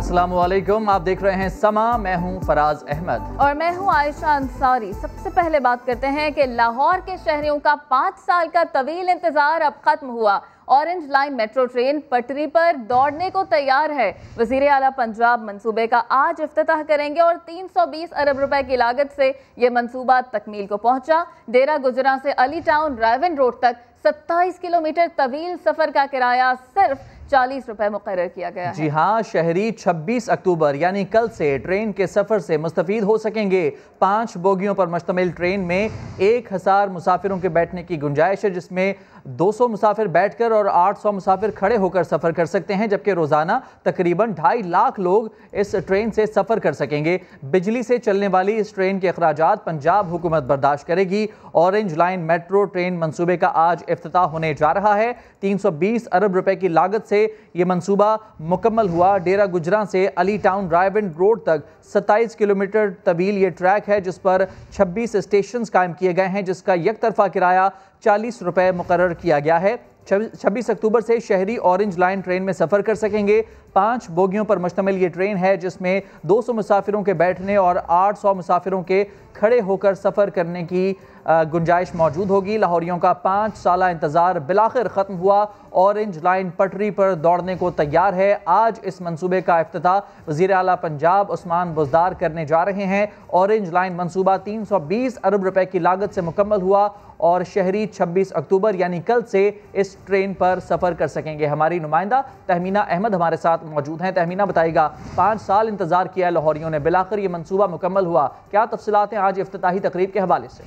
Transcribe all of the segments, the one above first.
अस्सलाम वालेकुम, आप देख रहे हैं समा। मैं हूं फराज अहमद और मैं हूं आयशा अंसारी। सबसे पहले बात करते हैं कि लाहौर के शहरियों का 5 साल का तवील इंतजार अब खत्म हुआ। ऑरेंज लाइन मेट्रो ट्रेन पटरी पर दौड़ने को तैयार है। वज़ीर आला पंजाब मंसूबे का आज इफ्तिताह करेंगे और 320 अरब रुपए की लागत से ये मंसूबा तकमील को पहुंचा। डेरा गुजरा से अली टाउन रायवन रोड तक 27 किलोमीटर तवील सफर का किराया सिर्फ 40 रुपए मुकर्रर किया गया है। जी हाँ, शहरी 26 अक्टूबर यानी कल से ट्रेन के सफर से मुस्तफीद हो सकेंगे। 5 बोगियों पर मुश्तमिल ट्रेन में 1000 मुसाफिरों के बैठने की गुंजाइश है, जिसमें 200 मुसाफिर बैठकर और 800 मुसाफिर खड़े होकर सफर कर सकते हैं, जबकि रोजाना तकरीबन 2.5 लाख लोग इस ट्रेन से सफर कर सकेंगे। बिजली से चलने वाली इस ट्रेन के अखराजात पंजाब हुकूमत बर्दाश्त करेगी। ऑरेंज लाइन मेट्रो ट्रेन मंसूबे का आज इफ्तिताह होने जा रहा है। 320 अरब रुपए की लागत से ये मंसूबा मुकम्मल हुआ। डेरा गुजरा से अली टाउन रायवन रोड तक 27 किलोमीटर तवील ये ट्रैक है, जिस पर 26 स्टेशन कायम किए गए हैं, जिसका एक तरफा किराया 40 रुपए मुकर्रर किया गया है। 26 अक्टूबर से शहरी ऑरेंज लाइन ट्रेन में सफ़र कर सकेंगे। 5 बोगियों पर मुश्तमिल ये ट्रेन है, जिसमें 200 मुसाफिरों के बैठने और 800 मुसाफिरों के खड़े होकर सफ़र करने की गुंजाइश मौजूद होगी। लाहौरियों का 5 साला इंतज़ार बिलाखिर ख़त्म हुआ। ऑरेंज लाइन पटरी पर दौड़ने को तैयार है। आज इस मंसूबे का इफ्तिताह वज़ीर आला पंजाब उस्मान बुज़दार करने जा रहे हैं। ऑरेंज लाइन मंसूबा 320 अरब रुपए की लागत से मुकम्मल हुआ और शहरी 26 अक्टूबर यानी कल से इस ट्रेन पर सफ़र कर सकेंगे। हमारी नुमाइंदा तहमीना अहमद हमारे साथ मौजूद हैं। तहमीना, बताइएगा, 5 साल इंतज़ार किया लाहौरियों ने, बिलाखिर ये मंसूबा मुकम्मल हुआ, क्या तफसीलात हैं आज इफ्तिताही तकरीब के हवाले से?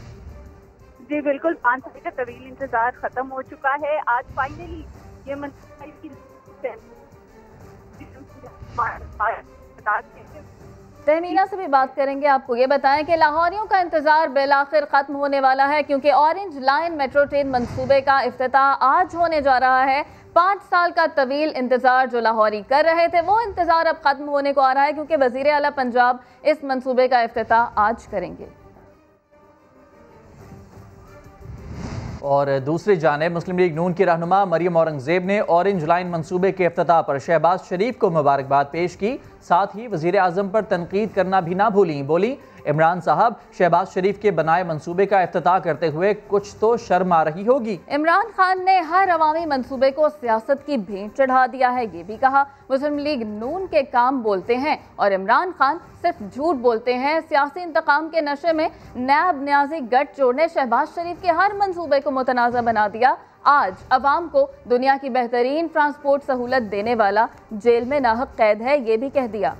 जी बिल्कुल, 5 साल का तवील इंतजार खत्म हो चुका है। आज फाइनली ये तहमीना से भी बात करेंगे। आपको ये बताएं कि लाहौरियों का इंतजार बिलाखिर खत्म होने वाला है, क्योंकि ऑरेंज लाइन मेट्रो ट्रेन मंसूबे का इफ्तिताह आज होने जा रहा है। 5 साल का तवील इंतजार जो लाहौरी कर रहे थे, वो इंतजार अब खत्म होने को आ रहा है, क्योंकि वज़ीर आला पंजाब इस मंसूबे का इफ्तिताह आज करेंगे। और दूसरी जानिब मुस्लिम लीग नून की रहनुमा मरियम औरंगजेब ने ऑरेंज लाइन मंसूबे के इफ्तिताह पर शहबाज शरीफ को मुबारकबाद पेश की। साथ ही वज़ीर आज़म पर तनकीद करना भी ना भूली। बोली, इमरान साहब, शहबाज शरीफ के बनाए मंसूबे का इफ्तिताह करते हुए कुछ तो शर्म आ रही होगी। इमरान खान ने हर अवामी मंसूबे को सियासत की भेंट चढ़ा दिया है। ये भी कहा, मुस्लिम लीग नून के काम बोलते हैं और इमरान खान सिर्फ झूठ बोलते हैं। सियासी इंतकाम के नशे में नैब न्याजी गठजोड़ ने शहबाज शरीफ के हर मंसूबे को मुतनाज़ा बना दिया। आज अवाम को दुनिया की बेहतरीन ट्रांसपोर्ट सहूलत देने वाला जेल में नाहक कैद है, ये भी कह दिया।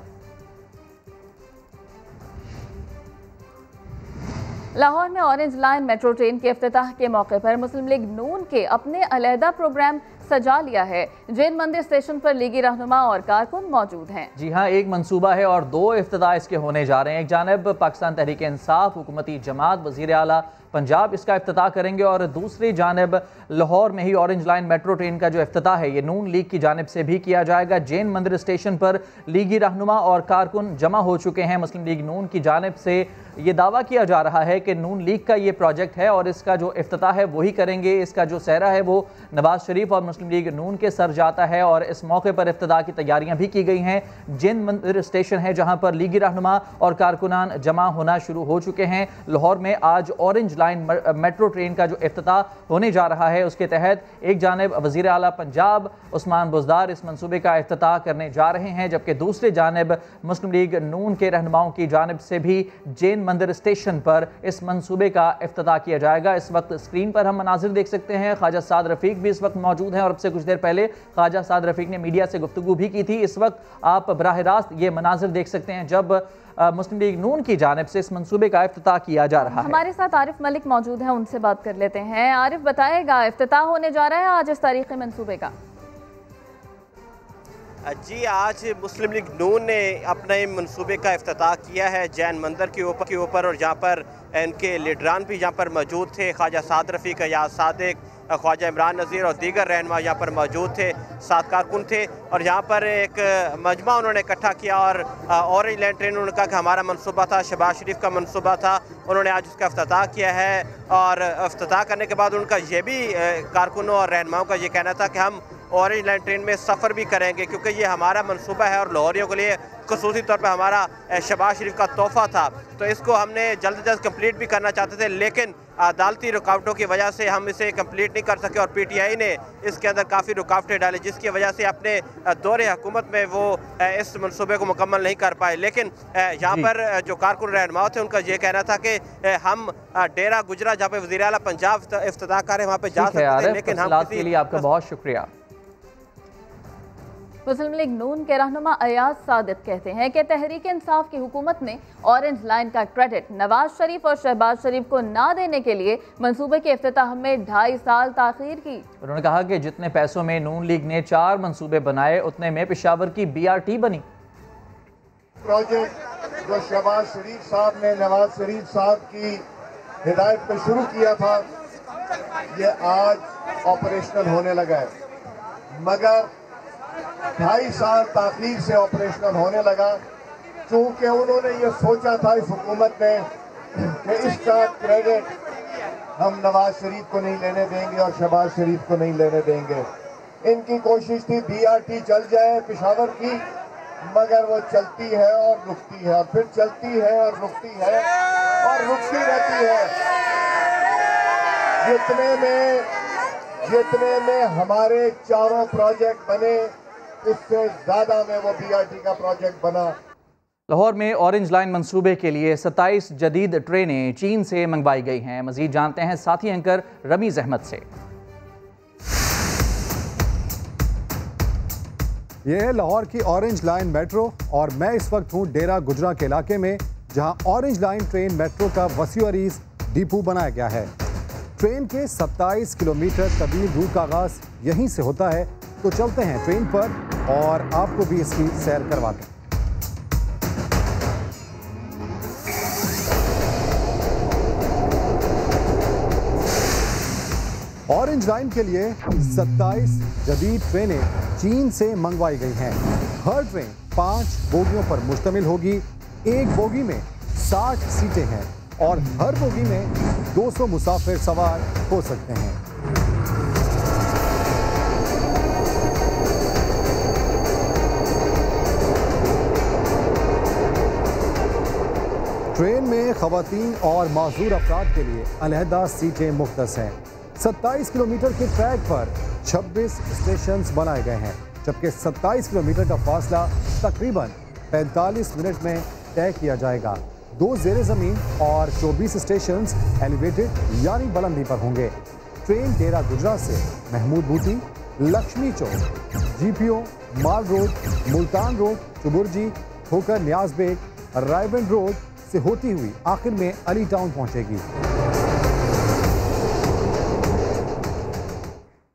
लाहौर में ऑरेंज लाइन मेट्रो ट्रेन के इफ्तिताह के मौके पर मुस्लिम लीग नून के अपने अलहदा प्रोग्राम सजा लिया है। जैन मंदिर स्टेशन पर लीगी रहनुमा और कारकुन मौजूद हैं। जी हाँ, एक मंसूबा है और 2 इफ्तिताह इसके होने जा रहे हैं। एक जानब पाकिस्तान तहरीक इंसाफ हुकूमती जमात वज़ीर आला पंजाब इसका इफ्तिताह करेंगे और दूसरी जानब लाहौर में ही ऑरेंज लाइन मेट्रो ट्रेन का जो इफ्तिताह है ये नून लीग की जानिब से भी किया जाएगा। जैन मंदिर स्टेशन पर लीगी रहनुमा और कारकुन जमा हो चुके हैं। मुस्लिम लीग नून की जानिब से ये दावा किया जा रहा है कि नून लीग का ये प्रोजेक्ट है और इसका जो इफ्तिताह है वही करेंगे। इसका जो सहरा है वो नवाज शरीफ और मुस्लिम लीग नून के सर जाता है और इस मौके पर इफ्तिताह की तैयारियां भी की गई हैं। जैन मंदिर स्टेशन है जहां पर लीगी रहनुमा और कारकुनान जमा होना शुरू हो चुके हैं। लाहौर में आज ऑरेंज लाइन मेट्रो ट्रेन का जो इफ्तिताह होने जा रहा है, उसके तहत एक जानिब वज़ीर आला पंजाब उस्मान बुज़दार इस मंसूबे का इफ्तिताह करने जा रहे हैं, जबकि दूसरी जानिब मुस्लिम लीग नून के रहनुमाओं की जानिब से भी जैन मंदिर स्टेशन पर इस मंसूबे का इफ्तिताह किया जाएगा। इस वक्त स्क्रीन पर हम मनाजिर देख सकते हैं। ख्वाजा साद रफ़ीक भी इस वक्त मौजूद हैं और अब से कुछ देर पहले ख्वाजा साद रफ़ीक ने मीडिया से गुफ्तगू भी की थी। इस वक्त आप बराह रास्त ये मनाजिर देख सकते हैं जब मुस्लिम लीग नून की जानिब से इस मंसूबे का इफ्तिताह किया जा रहा है। हमारे साथ आरिफ मलिक मौजूद हैं, उनसे बात कर लेते हैं। आरिफ, बताएगा, इफ्तिताह होने जा रहा है आज इस तारीखी मंसूबे का? जी, आज मुस्लिम लीग नून ने अपने मंसूबे का इफ्तिताह किया है जैन मंदिर के ऊपर और जहाँ पर इनके लीडरान भी यहाँ पर मौजूद थे। ख्वाजा साद रफ़ीक, अयाज सादिक, ख्वाजा इमरान नज़ीर और दीगर रहनुमा यहाँ पर मौजूद थे, 7 कारकुन थे और यहाँ पर एक मजमा उन्होंने इकट्ठा किया और ऑरेंज लाइन ट्रेन उन्होंने कहा कि हमारा मनसूबा था, शहबाज शरीफ का मनसूबा था, उन्होंने आज उसका इफ्तिताह किया है। और इफ्तिताह करने के बाद उनका ये भी कारकुनों और रहनुमाओं का ये कहना था कि हम ऑरेंज लाइन ट्रेन में सफ़र भी करेंगे, क्योंकि ये हमारा मनसूबा है और लाहौरियों के लिए ख़ुसूसी तौर पर हमारा शहबाज शरीफ का तोहफ़ा था। तो इसको हमने जल्द से जल्द कंप्लीट भी करना चाहते थे, लेकिन अदालती रुकावटों की वजह से हम इसे कंप्लीट नहीं कर सके और PTI ने इसके अंदर काफ़ी रुकावटें डाली, जिसकी वजह से अपने दौरे हुकूमत में वो इस मनसूबे को मुकम्मल नहीं कर पाए। लेकिन यहाँ पर जो कारकुन रहनुमा थे उनका ये कहना था कि हम डेरा गुजरा जहाँ पे वज़ीर आला पंजाब इफ्तिताह कर रहे हैं वहाँ पे जा सकते हैं, लेकिन हम के लिए आपका बहुत शुक्रिया। मुस्लिम लीग नून के रहनुमा अयाज सादिक कहते हैं कि तहरीक इंसाफ की हुकूमत ने ऑरेंज लाइन का क्रेडिट नवाज शरीफ और शहबाज शरीफ को ना देने के लिए मंसूबे के इफ्तिताह में 2.5 साल ताखीर की। उन्होंने कहा कि जितने पैसों में नून लीग ने 4 मंसूबे बनाए उतने में पेशावर की BRT बनी। प्रोजेक्ट जो शहबाज शरीफ साहब ने नवाज शरीफ साहब की हिदायत पे शुरू किया था, ये आज ऑपरेशनल होने लगा है, मगर 2.5 साल ताखीर से ऑपरेशनल होने लगा, क्योंकि उन्होंने ये सोचा था इस हुकूमत ने कि इसका क्रेडिट हम नवाज शरीफ को नहीं लेने देंगे और शहबाज शरीफ को नहीं लेने देंगे। इनकी कोशिश थी BRT चल जाए पेशावर की, मगर वो चलती है और रुकती है और फिर चलती है और रुकती है और रुकती रहती है। जितने में हमारे 4 प्रोजेक्ट बने, उससे ज्यादा में वो BRT का प्रोजेक्ट बना। लाहौर में ऑरेंज लाइन मंसूबे के लिए 27 जदीद ट्रेनें चीन से मंगवाई गई हैं। मजीद जानते हैं साथी एंकर रमीज अहमद से। ये है लाहौर की ऑरेंज लाइन मेट्रो और मैं इस वक्त हूँ डेरा गुजरा के इलाके में, जहाँ ऑरेंज लाइन ट्रेन मेट्रो का वसीअ अरीज डिपो बनाया गया है। ट्रेन के 27 किलोमीटर तवील रूट का आगाज यहीं से होता है। तो चलते हैं ट्रेन पर और आपको भी इसकी सैर करवाते हैं। ऑरेंज लाइन के लिए 27 जदीद ट्रेनें चीन से मंगवाई गई हैं। हर ट्रेन 5 बोगियों पर मुश्तमिल होगी। एक बोगी में 60 सीटें हैं और हर बोगी में 200 मुसाफिर सवार हो सकते हैं। ट्रेन में खवातीन और माजूर अफराद के लिए अलहदा सीटें मुख्तस हैं। 27 किलोमीटर के ट्रैक पर 26 स्टेशंस बनाए गए हैं, जबकि 27 किलोमीटर का फासला तकरीबन 45 मिनट में तय किया जाएगा। 2 ज़ेरे ज़मीन और 24 स्टेशंस एलिवेटेड यानी बुलंदी पर होंगे। ट्रेन डेरा गुजरा से महमूद बूटी, लक्ष्मी चौक, GPO, माल रोड, मुल्तान रोड, चुबुर्जी होकर न्याज बेग, रायबंद रोड से होती हुई आखिर में अली टाउन पहुंचेगी।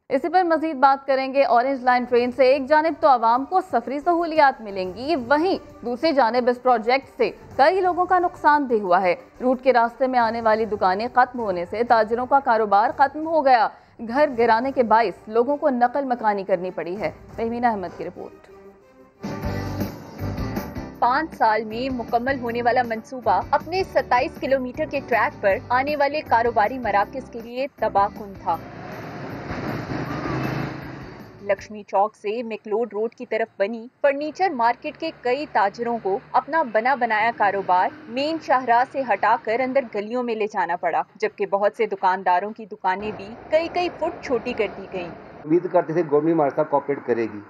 इसी पर मजीद बात करेंगे। ऑरेंज लाइन ट्रेन से एक जानिब तो आवाम को सफरी सहूलियात मिलेंगी, वहीं दूसरी जानिब इस प्रोजेक्ट से कई लोगों का नुकसान भी हुआ है। रूट के रास्ते में आने वाली दुकानें खत्म होने से ताजिरों का कारोबार खत्म हो गया। घर गिराने के बाइस लोगों को नकल मकानी करनी पड़ी है। तहमीना अहमद की रिपोर्ट। 5 साल में मुकम्मल होने वाला मंसूबा अपने 27 किलोमीटर के ट्रैक पर आने वाले कारोबारी मराकज के लिए तबाहकुन था। लक्ष्मी चौक से मैकलोड रोड की तरफ बनी फर्नीचर मार्केट के कई ताजरों को अपना बना बनाया कारोबार मेन शाहराह से हटाकर अंदर गलियों में ले जाना पड़ा, जबकि बहुत से दुकानदारों की दुकानें भी कई फुट छोटी कर दी गईं। उम्मीद करते थे गवर्नमेंट हमारे साथ कोऑपरेट करेगी,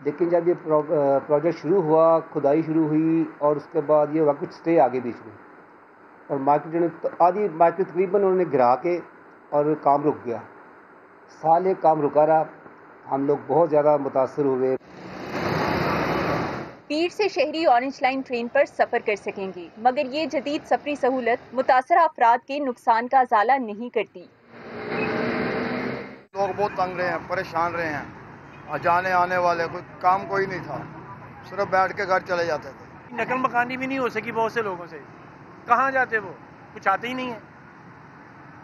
लेकिन जब ये प्रोजेक्ट शुरू हुआ, खुदाई शुरू हुई और उसके बाद ये वक्त स्टे आगे बीच में और मार्केट आधी मार्केट तकरीबन उन्होंने गिरा के और काम रुक गया। साल एक काम रुका रहा, हम लोग बहुत ज़्यादा मुतासर हुए। पीर से शहरी ऑरेंज लाइन ट्रेन पर सफर कर सकेंगे, मगर ये जदीद सफरी सहूलत मुतासरा अफराद के नुकसान का अजाला नहीं करती। लोग बहुत तंग रहे हैं, परेशान रहे हैं। जाने आने वाले कोई नहीं था, सिर्फ बैठ के घर चले जाते थे। नकल मकानी भी नहीं हो सकी बहुत से लोगों से। कहाँ जाते वो, कुछ आते ही नहीं है।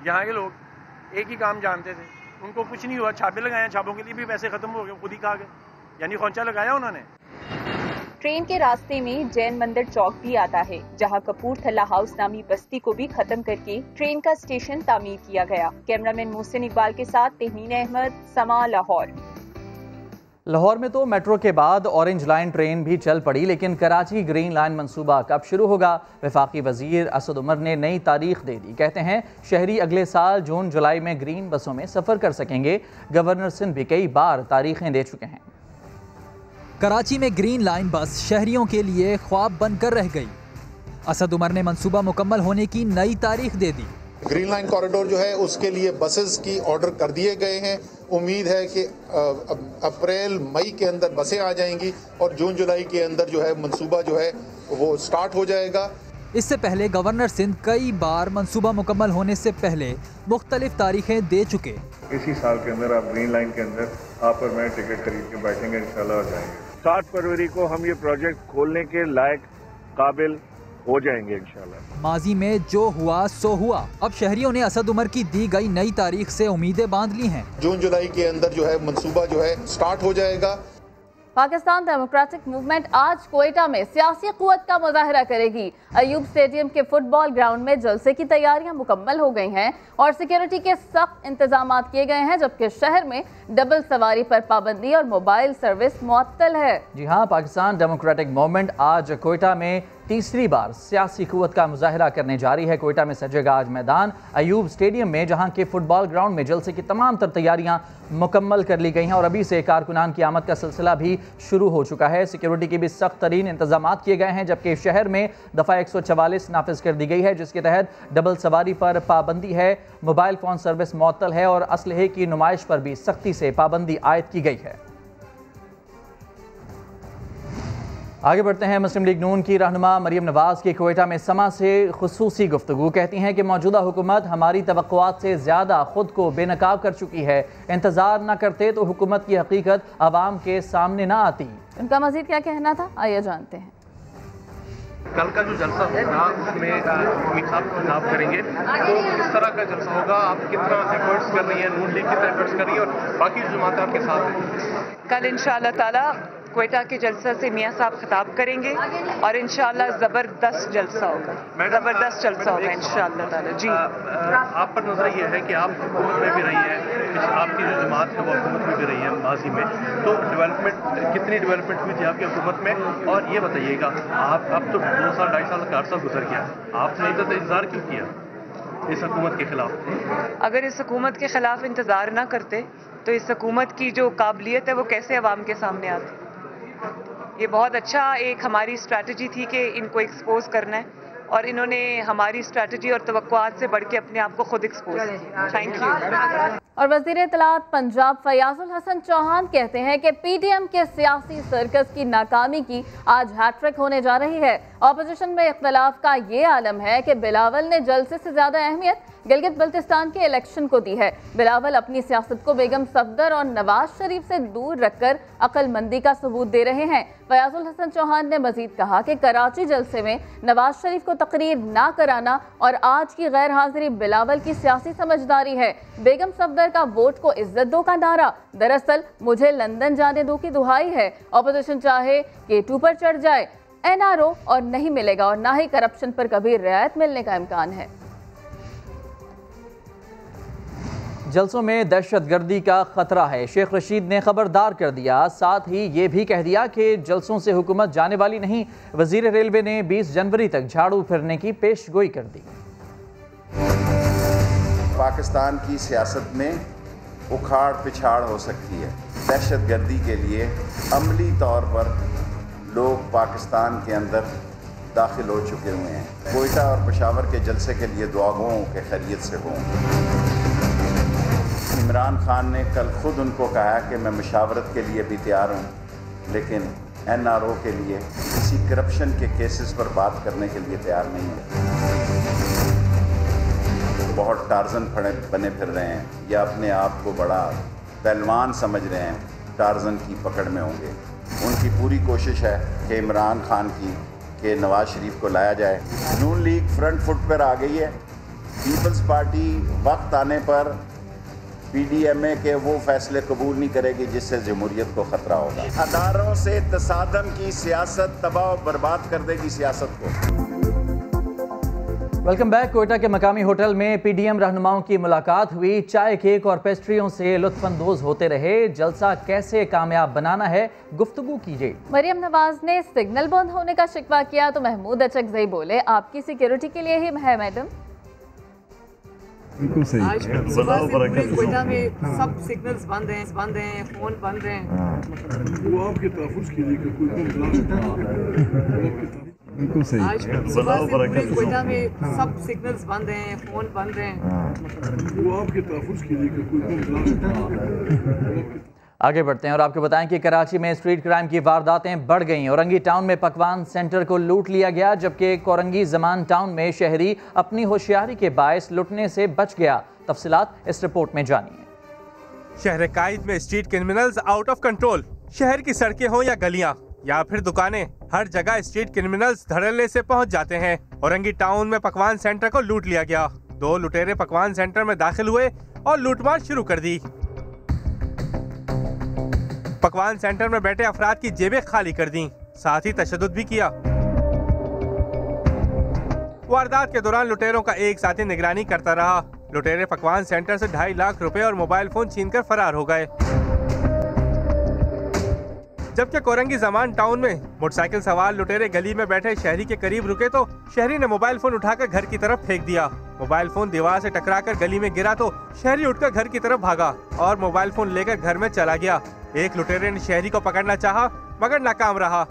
यहाँ के लोग एक ही काम जानते थे, उनको कुछ नहीं हुआ। छापे लगाए, छापों के लिए भी पैसे खत्म हो गए, खुद ही खा गए, यानी खौंचा लगाया उन्होंने। ट्रेन के रास्ते में जैन मंदिर चौक भी आता है, जहां कपूरथला हाउस नामी बस्ती को भी खत्म करके ट्रेन का स्टेशन तामीर किया गया। कैमरामैन मोहसिन इकबाल के साथ तहमीना अहमद, समा, लाहौर। लाहौर में तो मेट्रो के बाद ऑरेंज लाइन ट्रेन भी चल पड़ी, लेकिन कराची ग्रीन लाइन मंसूबा कब शुरू होगा? वफाकी वजीर असद उमर ने नई तारीख दे दी। कहते हैं शहरी अगले साल जून जुलाई में ग्रीन बसों में सफ़र कर सकेंगे। गवर्नर सिंध भी कई बार तारीखें दे चुके हैं। कराची में ग्रीन लाइन बस शहरियों के लिए ख्वाब बनकर रह गई। असद उमर ने मंसूबा मुकम्मल होने की नई तारीख दे दी। ग्रीन लाइन कॉरिडोर जो है उसके लिए बसेस की ऑर्डर कर दिए गए हैं। उम्मीद है कि अप्रैल मई के अंदर बसें आ जाएंगी और जून जुलाई के अंदर जो है मंसूबा जो है वो स्टार्ट हो जाएगा। इससे पहले गवर्नर सिंध कई बार मंसूबा मुकम्मल होने से पहले मुख्तलिफ तारीखें दे चुके। इसी साल के अंदर आप ग्रीन लाइन के अंदर आप और मैं टिकट खरीद के बैठेंगे, इंशाल्लाह आ जाएंगे। 7 फरवरी को हम ये प्रोजेक्ट खोलने के लायक काबिल हो जाएंगे इंशाल्लाह। माजी में जो हुआ सो हुआ। अब शहरियों ने असद उमर की दी गई नई तारीख से उम्मीदें बांध ली हैं। जून जुलाई के अंदर जो है मंसूबा जो है स्टार्ट हो जाएगा। पाकिस्तान डेमोक्रेटिक मूवमेंट आज कोयटा में सियासी कुव्वत का मुजाहरा करेगी। अयूब स्टेडियम के फुटबॉल ग्राउंड में जलसे की तैयारियां मुकम्मल हो गई हैं और सिक्योरिटी के सख्त इंतजाम किए गए हैं, जबकि शहर में डबल सवारी पर पाबंदी और मोबाइल सर्विस मुअत्तल है। जी हाँ, पाकिस्तान डेमोक्रेटिक मूवमेंट आज कोयटा में तीसरी बार सियासी कुव्वत का मुजाहरा करने जा रही है। कोयटा में सजेगा आज मैदान अयूब स्टेडियम में, जहां के फुटबॉल ग्राउंड में जलसे की तमाम तर तैयारियां मुकम्मल कर ली गई हैं और अभी से कारकुनान की आमद का सिलसिला भी शुरू हो चुका है। सिक्योरिटी के भी सख्त तरीन इंतजाम किए गए हैं, जबकि शहर में दफ़ा 144 नाफिज कर दी गई है, जिसके तहत डबल सवारी पर पाबंदी है, मोबाइल फ़ोन सर्विस मुअत्तल है और असलहे की नुमाइश पर भी सख्ती से पाबंदी आयद की गई है। आगे बढ़ते हैं। मुस्लिम लीग नून की रहनुमा मरियम नवाज की कोयटा में समा से खुसूसी गुफ्तगू। कहती हैं कि मौजूदा हुकूमत हमारी तवक्कुआत से ज़्यादा खुद को बेनकाब कर चुकी है। इंतज़ार न करते तो हुकूमत की हकीकत आवाम के सामने ना आती। उनका मजीद क्या कहना था, आइए जानते हैं। कल का जो जलसा होगा उसमें अमित साहब चुनाव करेंगे, तो किस तरह का जलसा होगा? आप कितना एफर्ट्स कर रही हैं, नून लीग कितना एफर्ट्स कर रही है और बाकी जमात आपके साथ हैं? कल इंशाअल्लाह ताला कोयटा के जलसा से मियाँ साहब खिताब करेंगे और इंशाअल्लाह ज़बरदस्त जलसा होगा, ज़बरदस्त जलसा होगा इंशाअल्लाह ताला। जी, आप पर नजर ये है कि आप हुकूमत में भी रही है, आपकी जो जमात है वो हुकूमत में भी रही है माजी में, तो डेवलपमेंट कितनी डेवलपमेंट हुई थी आपकी हुकूमत में? और ये बताइएगा, आप अब तो 2 साल 2.5 साल का अर्सा गुजर गया, आपने इंतजार क्यों किया इस हुकूमत के खिलाफ? अगर इस हुकूमत के खिलाफ इंतजार ना करते तो इस हुकूमत की जो काबिलियत है वो कैसे अवाम के सामने आती? ये बहुत अच्छा एक हमारी स्ट्रैटेजी थी कि इनको एक्सपोज करना है और इन्होंने हमारी स्ट्रैटेजी और तवक्कुआत से बढ़ के अपने आप को खुद एक्सपोज किया। Thank you. और वज़ीर इत्तलात पंजाब फयाजुल हसन चौहान कहते हैं कि पीडीएम के सियासी सर्कस की नाकामी की आज हैट्रिक होने जा रही है। ऑपोजिशन में इख्तलाफ का ये आलम है कि बिलावल ने जलसे से ज़्यादा अहमियत गिलगित बल्तिस्तान के इलेक्शन को दी है। बिलावल अपनी सियासत को बेगम सफदर और नवाज शरीफ से दूर रखकर अक्लमंदी का सबूत दे रहे हैं। फयाजुल हसन चौहान ने मजीद कहा कि कराची जलसे में नवाज शरीफ को तकरीर ना कराना और आज की गैर हाजिरी बिलावल की सियासी समझदारी है। बेगम सफदर का वोट को इज्जत दो का नारा दरअसल मुझे लंदन जाने दो की दुहाई है। ऑपोजिशन चाहे K2 पर चढ़ जाए, NRO और नहीं मिलेगा और ना ही करप्शन पर कभी रियायत मिलने का इम्कान है। जलसों में दहशतगर्दी का खतरा है, शेख रशीद ने खबरदार कर दिया। साथ ही ये भी कह दिया कि जलसों से हुकूमत जाने वाली नहीं। वजीर रेलवे ने 20 जनवरी तक झाड़ू फिरने की पेशगोई कर दी। पाकिस्तान की सियासत में उखाड़ पिछाड़ हो सकती है। दहशतगर्दी के लिए अमली तौर पर लोग पाकिस्तान के अंदर दाखिल हो चुके हुए हैं। कोयटा और पेशावर के जलसे के लिए दुआगों के खैरियत से हों। इमरान खान ने कल खुद उनको कहा कि मैं मुशावरत के लिए भी तैयार हूँ, लेकिन NRO के लिए किसी करप्शन के केसेस पर बात करने के लिए तैयार नहीं है। बहुत टार्जन बने फिर रहे हैं या अपने आप को बड़ा पहलवान समझ रहे हैं, टार्जन की पकड़ में होंगे। उनकी पूरी कोशिश है कि इमरान खान की कि नवाज शरीफ को लाया जाए। नून लीग फ्रंट फुट पर आ गई है। पीपल्स पार्टी वक्त आने पर PDMA के वो फैसले कबूल नहीं करेगी जिससे जमहूरियत को खतरा होगा। अदारों से तसादम की सियासत तबाह बर्बाद कर देगी सियासत को। Welcome back. कोयटा के मकामी होटल में पीडीएम रहनुमाओं की मुलाकात हुई। चाय, केक और पेस्ट्रियों से लुत्फानंदोज होते रहे। जलसा कैसे कामयाब बनाना है, गुफ्तगू कीजिए। मरियम नवाज ने सिग्नल बंद होने का शिकवा किया तो महमूद अचकज़ई बोले आपकी सिक्योरिटी के लिए ही है मैडम। बिल्कुल सही। आज सुबह से पूरे कोयटा में सब सिग्नल्स बंद हैं, फोन बंद हैं। वो आपके तहफ़्फ़ुज़ के लिए बिल्कुल सही। आज सुबह से पूरे कोयटा में सब सिग्नल्स बंद हैं, फोन बंद हैं। वो आपके तहफ़्फ़ुज़ के लिए आगे बढ़ते हैं और आपको बताएं कि कराची में स्ट्रीट क्राइम की वारदातें बढ़ गईं। औरंगी टाउन में पकवान सेंटर को लूट लिया गया, जबकि कोरंगी जमान टाउन में शहरी अपनी होशियारी के बायस लुटने से बच गया। तफसीलात इस रिपोर्ट में जानिए। शहर कायद में street criminals out of control. शहर की सड़कें हों या गलियां या फिर दुकानें, हर जगह स्ट्रीट क्रिमिनल्स धड़ल्ले से पहुंच जाते हैं। औरंगी टाउन में पकवान सेंटर को लूट लिया गया। 2 लुटेरे पकवान सेंटर में दाखिल हुए और लूटमार शुरू कर दी। पकवान सेंटर में बैठे अफराद की जेबें खाली कर दी, साथ ही तशद्दुद भी किया। वारदात के दौरान लुटेरों का एक साथी निगरानी करता रहा। लुटेरे पकवान सेंटर से 2.5 लाख रुपए और मोबाइल फोन छीनकर फरार हो गए। जबकि कोरंगी जमान टाउन में मोटरसाइकिल सवार लुटेरे गली में बैठे शहरी के करीब रुके तो शहरी ने मोबाइल फोन उठाकर घर की तरफ फेंक दिया। मोबाइल फोन दीवार से टकराकर गली में गिरा तो शहरी उठकर घर की तरफ भागा और मोबाइल फोन लेकर घर में चला गया। एक लुटेरे ने शहरी को पकड़ना चाहा मगर नाकाम रहा।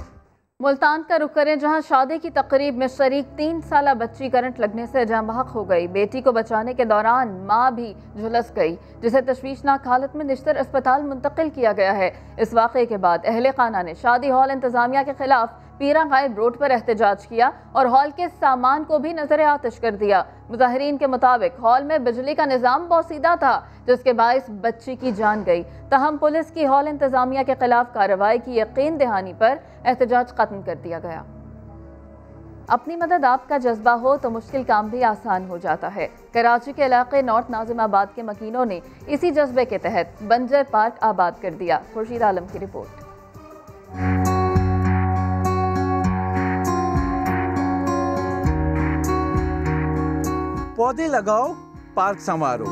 मुल्तान का रुख करें, जहां शादी की तकरीब में शरीक 3 साला बच्ची करंट लगने से जान बहक हो गई। बेटी को बचाने के दौरान मां भी झुलस गई, जिसे तशवीशनाक हालत में निश्तर अस्पताल मुंतकिल किया गया है। इस वाक़े के बाद अहले खाना ने शादी हॉल इंतजामिया के खिलाफ पीरा गायब रोड पर एहतजाज किया और हॉल के सामान को भी नजर आतिश कर दिया। मुजाहिरीन के मुताबिक हॉल में बिजली का निज़ाम बोसीदा था, जिसके बायस बच्ची की जान गई। तहम पुलिस की हॉल इंतजामिया के खिलाफ कार्रवाई की यकीन दहानी पर एहतजाज खत्म कर दिया गया। अपनी मदद आपका जज्बा हो तो मुश्किल काम भी आसान हो जाता है। कराची के इलाके नॉर्थ नाजिमाबाद के मकीनों ने इसी जज्बे के तहत बंजर पार्क आबाद कर दिया। खुर्शीद आलम की रिपोर्ट। पौधे लगाओ, पार्क संवारो।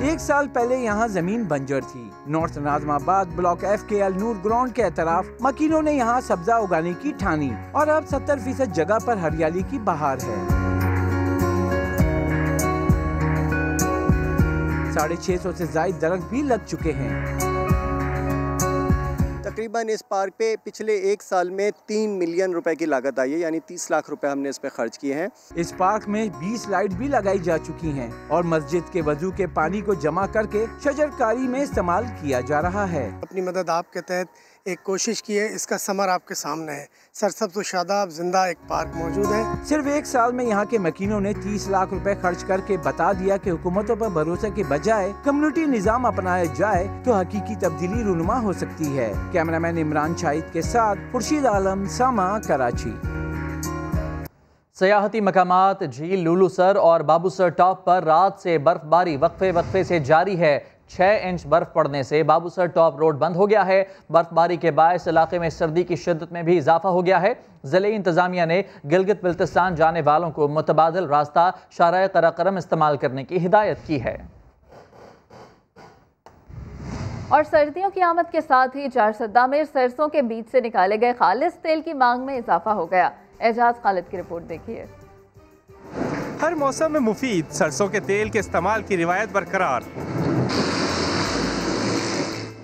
1 साल पहले यहाँ जमीन बंजर थी। नॉर्थ नाज़िमाबाद ब्लॉक F के अलनूर ग्राउंड के एतराफ मकीनों ने यहाँ सब्जा उगाने की ठानी और अब 70% जगह पर हरियाली की बहार है। 650 से ज्यादा दरख्त भी लग चुके हैं। तकरीबन इस पार्क पे पिछले 1 साल में 3 मिलियन रुपए की लागत आई है, यानी 30 लाख रुपए हमने इस पे खर्च किए हैं। इस पार्क में 20 लाइट भी लगाई जा चुकी हैं और मस्जिद के वजू के पानी को जमा करके शजरकारी में इस्तेमाल किया जा रहा है। अपनी मदद आपके तहत एक कोशिश की है, इसका समर आपके सामने है। सरसब्ज़ व शादाब जिंदा एक पार्क मौजूद है। सिर्फ 1 साल में यहाँ के मकीनों ने 30 लाख रुपए खर्च करके बता दिया कि हुकूमतों पर भरोसे के बजाय कम्युनिटी निज़ाम अपनाया जाए तो हकीकी तब्दीली रूनुमा हो सकती है। कैमरामैन इमरान शाहिद के साथ खुर्शीद आलम, सामा, कराची। सयाहती मकामात झील लुलूसर और बाबूसर टॉप पर रात से बर्फबारी वक्फे से जारी है। 6 इंच बर्फ पड़ने से बाबूसर टॉप रोड बंद हो गया है। बर्फबारी के बायस इलाके में सर्दी की शिद्दत में भी इजाफा हो गया है। ज़िले इंतजामिया ने गिलगित बिल्तिस्तान जाने वालों को मुतबादिल रास्ता शाराए कराकरम इस्तेमाल करने की हिदायत की है। और सर्दियों की आमद के साथ ही चारसद्दा में सरसों के बीज से निकाले गए खालिस तेल की मांग में इजाफा हो गया। एजाज खालिद की रिपोर्ट देखिए। हर मौसम में मुफीद सरसों के तेल के इस्तेमाल की रिवायत बरकरार।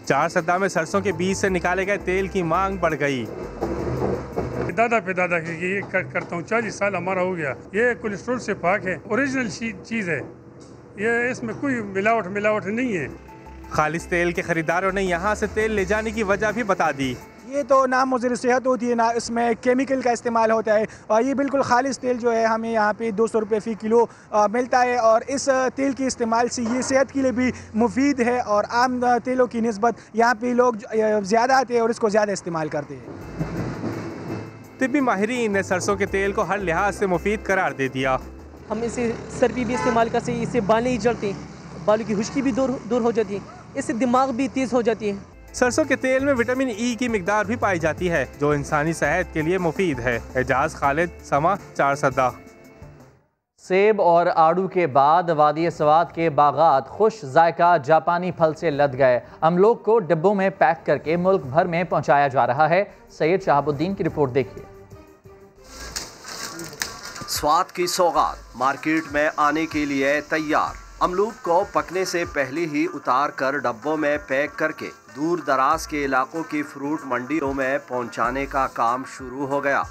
चारसद्दा में सरसों के बीज से निकाले गए तेल की मांग बढ़ गई। दादा पे दादा की ये करता हूँ, 40 साल हमारा हो गया। ये कोलेस्ट्रॉल से पाक है, ओरिजिनल चीज़ है, ये इसमें कोई मिलावट नहीं है। खालिस तेल के खरीदारों ने यहाँ से तेल ले जाने की वजह भी बता दी। ये तो ना मुज़र सेहत होती है ना इसमें केमिकल का इस्तेमाल होता है और ये बिल्कुल खालिस तेल जो है हमें यहाँ पे 200 रुपये फ़ी किलो मिलता है और इस तेल के इस्तेमाल से ये सेहत के लिए भी मुफीद है और आम तेलों की निस्बत यहाँ पे लोग ज़्यादा आते हैं और इसको ज़्यादा इस्तेमाल करते हैं। तिब्बी माहिरीन ने सरसों के तेल को हर लिहाज से मुफीद करार दे दिया। हम इसे सर्दी भी इस्तेमाल करते हैं, इससे बालें ही जलती हैं, बालों की खुश्की भी दूर हो जाती है, इससे दिमाग भी तेज़ हो जाती है। सरसों के तेल में विटामिन ई की मिकदार भी पाई जाती है जो इंसानी सेहत के लिए मुफीद है। एजाज खालिद, समा 4 सदा। सेब और आड़ू के बाद वादी सवात के बागात खुश जायका जापानी फल से लद गए। अमलोक को डिब्बों में पैक करके मुल्क भर में पहुंचाया जा रहा है। सैयद शहाबुद्दीन की रिपोर्ट देखिए। स्वाद की सौगात मार्केट में आने के लिए तैयार। अमरूद को पकने से पहले ही उतार कर डब्बों में पैक करके दूर दराज के इलाकों की फ्रूट मंडियों में पहुंचाने का काम शुरू हो गया।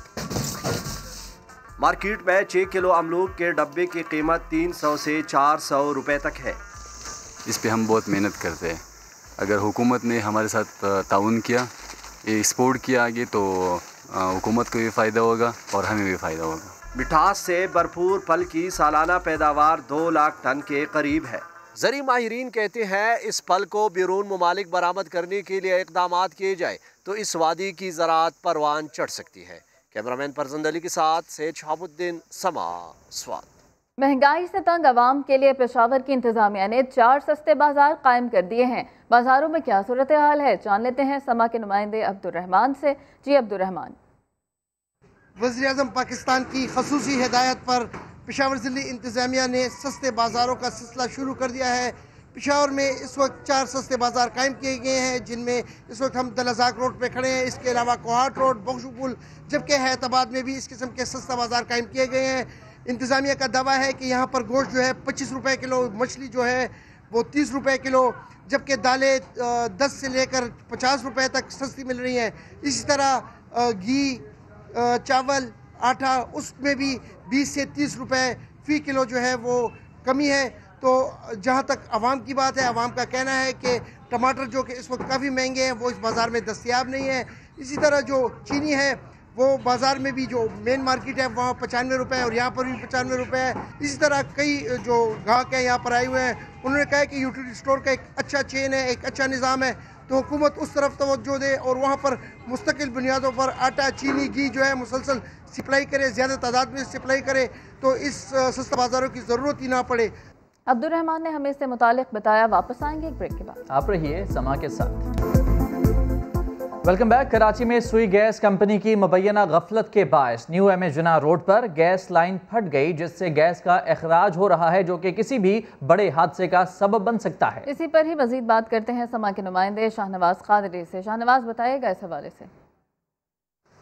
मार्केट में 6 किलो अमरूद के डब्बे की कीमत 300 से 400 रुपए तक है। इस पे हम बहुत मेहनत करते हैं। अगर हुकूमत ने हमारे साथ ताउन किया, ये एक्सपोर्ट किया आगे, तो हुकूमत को भी फ़ायदा होगा और हमें भी फ़ायदा होगा। मिठास से भरपूर फल की सालाना पैदावार 2 लाख टन के करीब है। ज़री माहिरीन कहते हैं इस फल को बैरून ममालिक बरामद करने के लिए इक़दामात किए जाए तो इस वादी की ज़राअत परवान चढ़ सकती है। कैमरामैन फरजंद अली के साथ सैयद शहाबुद्दीन, समा स्वाद। महंगाई से तंग आवाम के लिए पेशावर की इंतजामिया ने 4 सस्ते बाजार कायम कर दिए हैं। बाजारों में क्या सूरत हाल है, जान लेते हैं समा के नुमाइंदे अब्दुर्रहमान से। जी अब्दुर्रहमान। वज़ीर-ए-आज़म पाकिस्तान की खसूसी हिदायत पर पेशावर ज़िली इंतजामिया ने सस्ते बाज़ारों का सिलसिला शुरू कर दिया है। पेशावर में इस वक्त 4 सस्ते बाज़ार कायम किए गए हैं, जिनमें इस वक्त हम दलजाक रोड पे खड़े हैं। इसके अलावा कोहाट रोड, बख्शपुल, जबकि हैदराबाद में भी इस किस्म के सस्ता बाज़ार कायम किए गए हैं। इंतजामिया का दावा है कि यहाँ पर गोश्त जो है 25 रुपये किलो, मछली जो है वो 30 रुपये किलो, जबकि दालें 10 से लेकर 50 रुपये तक सस्ती मिल रही हैं। इसी तरह घी, चावल, आटा, उसमें भी 20 से 30 रुपए फ़ी किलो जो है वो कमी है। तो जहाँ तक आवाम की बात है, आवाम का कहना है कि टमाटर जो कि इस वक्त काफ़ी महंगे हैं वो इस बाज़ार में दस्तयाब नहीं है। इसी तरह जो चीनी है वो बाज़ार में भी, जो मेन मार्केट है वहाँ 95 रुपये और यहाँ पर भी 95 रुपये है। इसी तरह कई जो ग्राहक हैं यहाँ पर आए हुए हैं, उन्होंने कहा है कि यूटिलिटी स्टोर का एक अच्छा चेन है, एक अच्छा निज़ाम है, तो हुकूमत उस तरफ तवज्जो दे और वहाँ पर मुस्तकिल बुनियादों पर आटा, चीनी, घी जो है मुसलसल सप्लाई करे, ज़्यादा तादाद में सप्लाई करे, तो इस सस्ता बाज़ारों की ज़रूरत ही ना पड़े। अब्दुर्रहमान ने हमें इससे मुतालिक बताया। वापस आएंगे एक ब्रेक के बाद। आप रहिए समा के साथ। Welcome back. कराची में सुई गैस कंपनी की मुबैना गफलत के बायस new M A Jinnah road पर गैस लाइन फट गई, जिससे गैस का अखराज हो रहा है, जो कि किसी भी बड़े हादसे का सबब बन सकता है। इसी पर ही मजीद बात करते हैं समा के नुमाइंदे शाहनवाज कादरी से। शाहनवाज, बताइएगा इस हवाले से।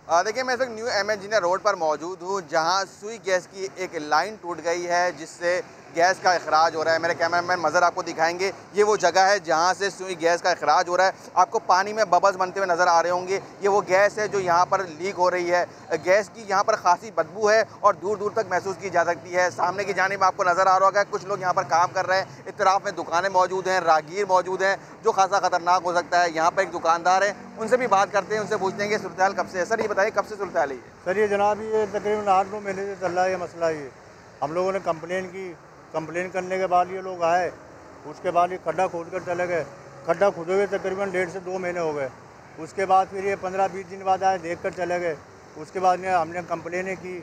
देखिए, मैं इस वक्त new M A Jinnah road पर मौजूद हूँ, जहाँ सुई गैस की एक लाइन टूट गई है, जिससे गैस का अखराज हो रहा है। मेरे कैमरामैन मज़र आपको दिखाएंगे, ये वो जगह है जहाँ से सुई गैस का अखराज हो रहा है। आपको पानी में बबल्स बनते हुए नज़र आ रहे होंगे, ये वो गैस है जो यहाँ पर लीक हो रही है। गैस की यहाँ पर खासी बदबू है और दूर दूर तक महसूस की जा सकती है। सामने की जानिब आपको नज़र आ रहा होगा कुछ लोग यहाँ पर काम कर रहे हैं, इतराफ़ में दुकानें मौजूद हैं, राहगीर मौजूद हैं, जो खासा ख़तरनाक हो सकता है। यहाँ पर एक दुकानदार है, उनसे भी बात करते हैं, उनसे पूछते हैं कि सूरत हाल कब से है। सर ये बताइए, कब से सूरत हाल है? सर ये जनाब, ये तकरीबन 8-9 महीने से चल रहा है ये मसला। ये हम लोगों ने कंप्लेन करने के बाद ये लोग आए, उसके बाद ये खड्डा खोद कर चले गए। खड्डा खोदे हुए तकरीबन 1.5 से 2 महीने हो गए। उसके बाद फिर ये 15-20 दिन बाद आए, देख कर चले गए। उसके बाद हमने कंप्लेनें की,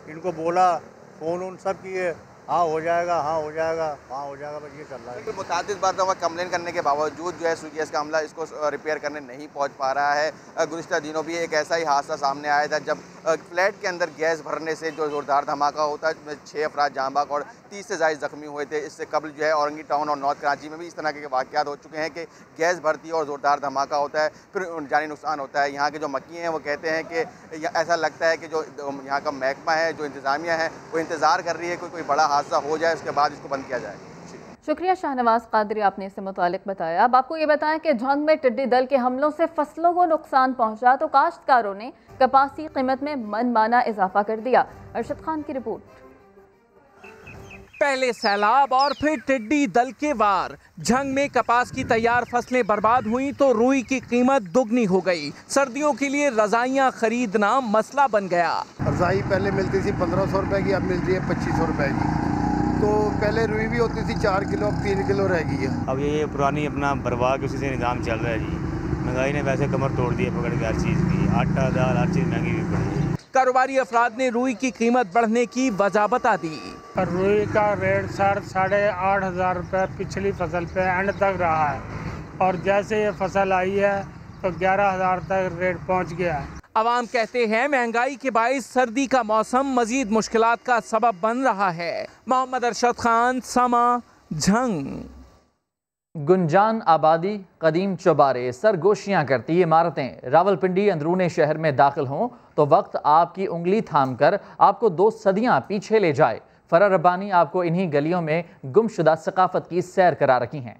इनको बोला, फ़ोन सब किए, हाँ हो जाएगा, हाँ हो जाएगा, हाँ हो जाएगा, बस ये चल रहा है। मुतादिद बार दफ़ा कंप्लेन करने के बावजूद जो है सुई गैस का अमला इसको रिपेयर करने नहीं पहुंच पा रहा है। गुज़िश्ता दिनों भी एक ऐसा ही हादसा सामने आया था, जब फ्लैट के अंदर गैस भरने से जो ज़ोरदार धमाका होता है, 6 अफराद जाँ बाग और 30 से ज़ायद ज़ख्मी हुए थे। इससे कबल जो है औरंगी टाउन और नॉर्थ कराची में भी इस तरह के वाक़यात हो चुके हैं कि गैस भरती है और ज़ोरदार धमाका होता है, फिर जानी नुकसान होता है। यहाँ के जो मकी हैं वो कहते हैं कि ऐसा लगता है कि जो यहाँ का महकमा है, जो इंतज़ामिया है, वो इंतज़ार कर रही है कोई बड़ा हादसा हो जाए, उसके बाद इसको बंद किया जाए। शुक्रिया शाहनवाज कादरी, आपने इससे मुतालिक बताया। अब आपको ये बताएं कि झंग में टिड्डी दल के हमलों से फसलों को नुकसान पहुंचा तो काश्तकारों ने कपास की कीमत में मनमाना इजाफा कर दिया। अरशद खान की रिपोर्ट। पहले सैलाब और फिर टिड्डी दल के वार, झंग में कपास की तैयार फसलें बर्बाद हुई तो रुई की कीमत दुगनी हो गई। सर्दियों के लिए रजाइयाँ खरीदना मसला बन गया। रजाई पहले मिलती थी 1500 रुपए की, अब मिल रही है 2500 रुपए की। तो पहले रुई भी होती थी 4 किलो, अब 3 किलो रह गई है। अब ये पुरानी अपना बर्बाद उसी से निज़ाम चल रहा है जी। महंगाई ने वैसे कमर तोड़ दी है पकड़ के हर चीज़ की, आटा दाल हर चीज़ महंगी भी पड़ी है। कारोबारी अफराद ने रुई की कीमत बढ़ने की वजह बता दी। रुई का रेट सर 8,500 रुपये पिछली फसल पे एंड तक रहा है। और जैसे ये फसल आई है तो 11,000 तक रेट पहुंच गया है। अवाम कहते हैं महंगाई के बाइस सर्दी का मौसम मजीद मुश्किलात का सबब बन रहा है। मोहम्मद अरशद खान, समा, झंग। गुंजान आबादी, कदीम चौबारे, सरगोशियाँ करती इमारतें रावलपिंडी अंदरूने शहर में दाखिल हों तो वक्त आपकी उंगली थाम कर आपको 2 सदियाँ पीछे ले जाए। फरार रब्बानी आपको इन्हीं गलियों में गुमशुदा सकाफत की सैर करा रही हैं।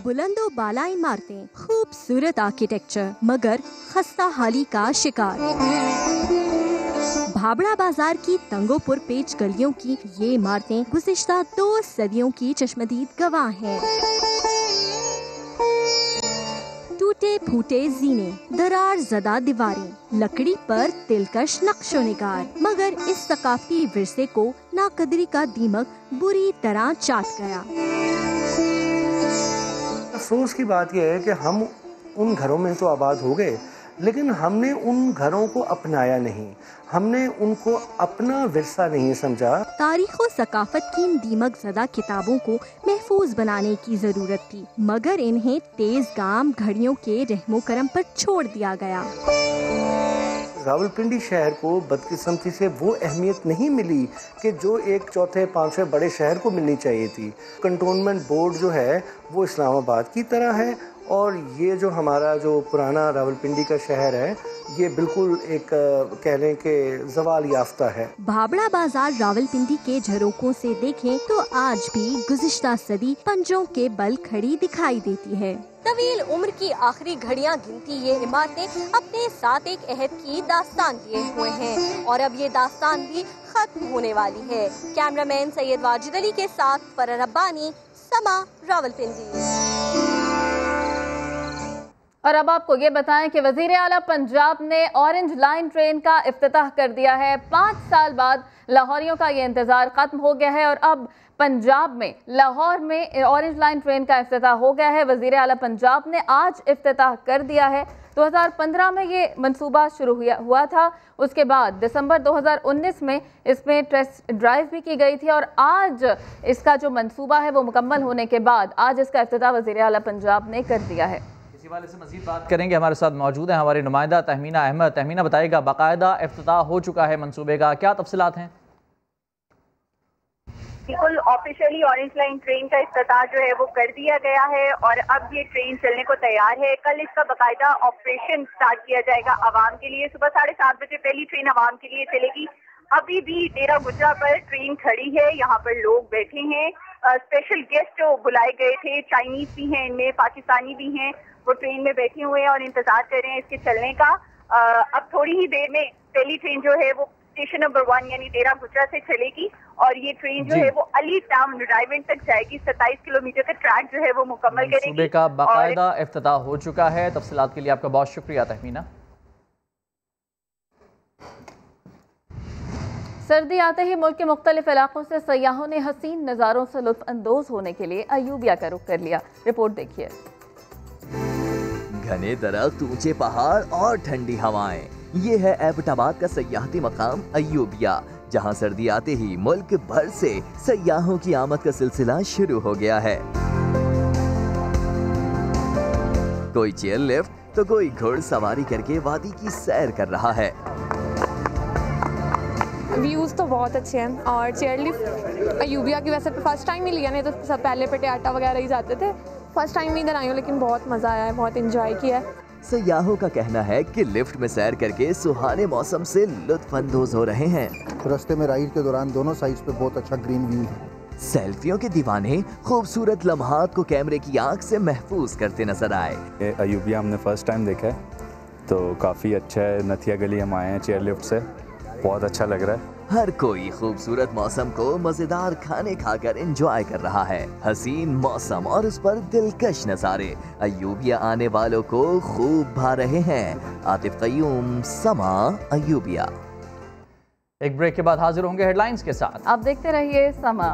बुलंदो बाला इमारतें, खूबसूरत आर्किटेक्चर मगर खस्ता हाली का शिकार। भाबड़ा बाजार की तंगोपुर पेच गलियों की ये इमारतें गुज़िश्ता 2 सदियों की चश्मदीद गवाह हैं। टूटे फूटे जीने, दरार ज़दा दीवारें, लकड़ी पर तिलकश नक्शो निगार, मगर इस सकाफती विरसे को नाकदरी का दीमक बुरी तरह चाट गया। अफसोस की बात यह है कि हम उन घरों में तो आबाद हो गए, लेकिन हमने उन घरों को अपनाया नहीं, हमने उनको अपना विरसा नहीं समझा। तारीख और सकाफत की इन दीमक ज़दा किताबों को महफूज बनाने की ज़रूरत थी, मगर इन्हें तेज गाम घड़ियों के रहमो करम पर छोड़ दिया गया। रावलपिंडी शहर को बदकिस्मती से वो अहमियत नहीं मिली कि जो एक चौथे पांचवे बड़े शहर को मिलनी चाहिए थी। कंटोनमेंट बोर्ड जो है वो इस्लामाबाद की तरह है और ये जो हमारा जो पुराना रावलपिंडी का शहर है ये बिल्कुल एक कह लें कि ज़वाल याफ्ता है। भाबड़ा बाजार रावलपिंडी के झरोकों से देखें तो आज भी गुज़िश्ता सदी पंजों के बल खड़ी दिखाई देती है। तवील उम्र की आखिरी घड़ियां गिनती ये इमारतें अपने साथ एक अहद की दास्तान लिए हुए हैं और अब ये दास्तान भी खत्म होने वाली है। कैमरामैन सैयद वाजिद अली के साथ फरार रब्बानी, समा, रावलपिंडी। और अब आपको ये बताएं कि वज़ीर आला पंजाब ने ऑरेंज लाइन ट्रेन का इफ्तिताह कर दिया है। 5 साल बाद लाहौरियों का ये इंतज़ार ख़त्म हो गया है और अब पंजाब में लाहौर में ऑरेंज लाइन ट्रेन का इफ्तिताह हो गया है। वज़ीर आला पंजाब ने आज इफ्तिताह कर दिया है। 2015 में ये मंसूबा शुरू हुआ था, उसके बाद दिसंबर 2019 में इसमें टेस्ट ड्राइव भी की गई थी और आज इसका जो मंसूबा है वो मुकम्मल होने के बाद आज इसका इफ्तिताह वज़ीर आला पंजाब ने कर दिया है। इसी वाले से मज़ीद बात करेंगे, हमारे साथ मौजूद है हमारी नुमाइंदा तहमीना अहमद। तहमीना बताइएगा, बाकायदा इफ्तिताह हो चुका है मंसूबे का, क्या तफसीलात हैं? बिल्कुल ऑफिशियली ऑरेंज लाइन ट्रेन का इफ्तिताह जो है वो कर दिया गया है और अब ये ट्रेन चलने को तैयार है। कल इसका बाकायदा ऑपरेशन स्टार्ट किया जाएगा आवाम के लिए। सुबह 7:30 बजे पहली ट्रेन आवाम के लिए चलेगी। अभी भी डेरा गुजरा पर ट्रेन खड़ी है, यहाँ पर लोग बैठे हैं। स्पेशल गेस्ट जो बुलाए गए थे, चाइनीज भी हैं इनमें, पाकिस्तानी भी हैं, वो ट्रेन में बैठे हुए हैं और इंतजार कर रहे हैं इसके चलने का। अब थोड़ी ही देर में पहली ट्रेन जो है वो स्टेशन नंबर 1 यानी डेरा गुजरा से चलेगी और ये ट्रेन जो है वो अली टाउन रायवेंड तक जाएगी। 27 किलोमीटर का ट्रैक जो है वो मुकम्मल करेगी। मंसूबे का बाकायदा इफ्तिताह हो चुका है। तफसीलात के लिए आपका बहुत शुक्रिया तहमीना। सर्दी आते ही मुल्क के मुख्तलिफ इलाकों से सयाहों ने हसीन नज़ारों से लुत्फ अंदोज होने के लिए अयूबिया का रुख कर लिया। रिपोर्ट देखिए। घने दरख्त, ऊंचे पहाड़ और ठंडी हवाएं, ये है एबटाबाद का सयाहती मकाम अयूबिया, जहां सर्दी आते ही मुल्क भर से सयाहों की आमद का सिलसिला शुरू हो गया है। कोई चेयर लिफ्ट तो कोई घुड़सवारी करके वादी की सैर कर रहा है। व्यूज़ तो बहुत अच्छे हैं और चेयर लिफ्ट अयूबिया की वैसे फर्स्ट टाइम ही लिया, नहीं तो सब पहले पटियाटा वगैरह ही जाते थे। फर्स्ट टाइम इधर आई हूँ लेकिन बहुत मज़ा आया है, बहुत इंजॉय किया है। सयाहों का कहना है कि लिफ्ट में सैर करके सुहाने मौसम से लुत्फ अंदोज हो रहे हैं। रास्ते में राइड के दौरान दोनों साइड पे बहुत अच्छा ग्रीन व्यू है। सेल्फियों के दीवाने खूबसूरत लम्हात को कैमरे की आंख से महफूज करते नजर आए। अयूबिया हमने फर्स्ट टाइम देखा है तो काफ़ी अच्छा है। नथिया गली हम आए हैं चेयर लिफ्ट से, बहुत अच्छा लग रहा है। हर कोई खूबसूरत मौसम को मजेदार खाने खाकर एंजॉय कर रहा है। हसीन मौसम और उस पर दिलकश नज़ारे अयूबिया आने वालों को खूब भा रहे हैं। आतिफ कयूम, समा, अयूबिया। एक ब्रेक के बाद हाजिर होंगे हेडलाइंस के साथ। आप देखते रहिए समा।